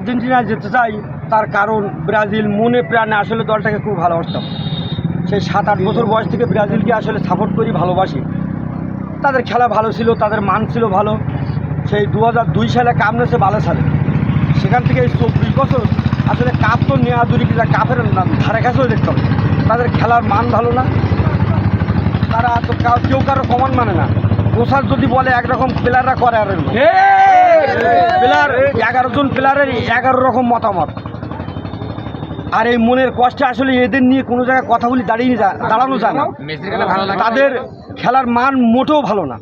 আর্জেন্টিনায় যেতে চাই, তার কারণ ব্রাজিল মনে প্রাণে আসলে দলটাকে খুব ভালোবাসতাম। সেই 7-8 বছর বয়স থেকে ব্রাজিলকে আসলে সাপোর্ট করি, ভালোবাসি। তাদের খেলা ভালো ছিল, তাদের মান ছিল ভালো। সেই 2002 সালে কাপ নিয়েছে ভালো সালে, সেখান থেকে এই 24 বছর আসলে কাপ তো নেওয়া দূরে, কাপের ধারে কাছেও দেখতে হবে। তাদের খেলার মান ভালো না, তারা তো কেউ কারো কমান মানে না। কোচার যদি বলে একরকম, প্লেয়াররা করে আর প্লেয়ার 11 জন প্লেয়ারের 11 রকম মতামত। আর এই মনের কষ্টে আসলে এদের নিয়ে কোনো জায়গায় কথা বলি দাঁড়ানো যায় না। তাদের খেলার মান মোটেও ভালো না,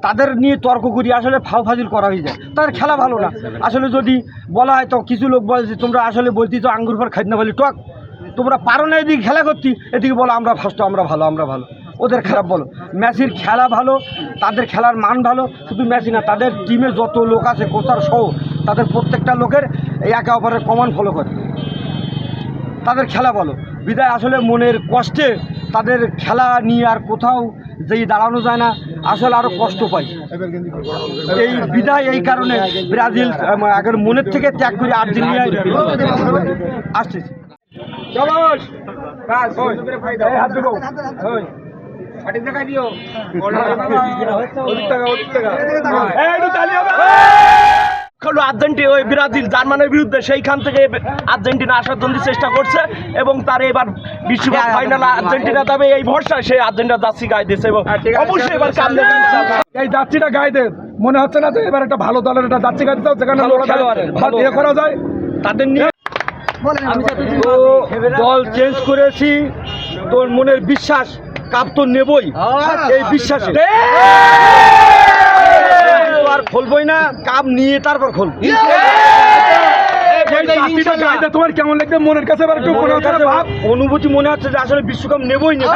তাদের নিয়ে তর্ক করি আসলে ফাজিল করা হয়ে যায়। তাদের খেলা ভালো না আসলে। যদি বলা হয় তো কিছু লোক বলে যে তোমরা আসলে বলতি তো আঙ্গুর পর খাই না বলি টক, তোমরা পারো না এদিকে খেলা করতি, এদিকে বলো আমরা ফার্স্ট, আমরা ভালো। ওদের খারাপ বলো। মেসির খেলা ভালো, তাদের খেলার মান ভালো। শুধু মেসি না, তাদের টিমে যত লোক আছে কোচার সহ, তাদের প্রত্যেকটা লোকের একে অপরের কমান ফলো করে। তাদের খেলা ভালো বিদায় আসলে মনের কষ্টে তাদের খেলা নিয়ে আর কোথাও যেই দাঁড়ানো যায় না, আসলে আরও কষ্ট পাই। এই বিদায় এই কারণে ব্রাজিল আগের মনের থেকে ত্যাগ করে আর্জেন্টিনায় আসতেছে। আর্জেন্টিনা ওই ব্রাজিল জার্মানির বিরুদ্ধে সেইখান থেকে আর্জেন্টিনা আসার জন্য চেষ্টা করছে এবং তার এবার বিশ্বকাপ ফাইনাল আর্জেন্টিনা যাবে এই ভরসা সে আর্জেন্টিনা জার্সি গায়ে দিয়েছে এবং অবশ্যই এবার কাম দেবে। এই জার্সিটা গায়ে দেয় মনে হচ্ছে না যে এবার একটা ভালো দলের একটা জার্সি গায়ে দিতে, যেখানে ইয়ে করা যায় তাদের নিয়ে। দল চেঞ্জ করেছি, তোর মনের বিশ্বাস কাপ তো নেবই, এই বিশ্বাসে আর খুলবই না, কাপ নিয়ে তারপর খুলব। তোমার কেমন লাগবে মনের কাছে? অনুভূতি মনে হচ্ছে যে আসলে বিশ্বকাপ নেবই নেব।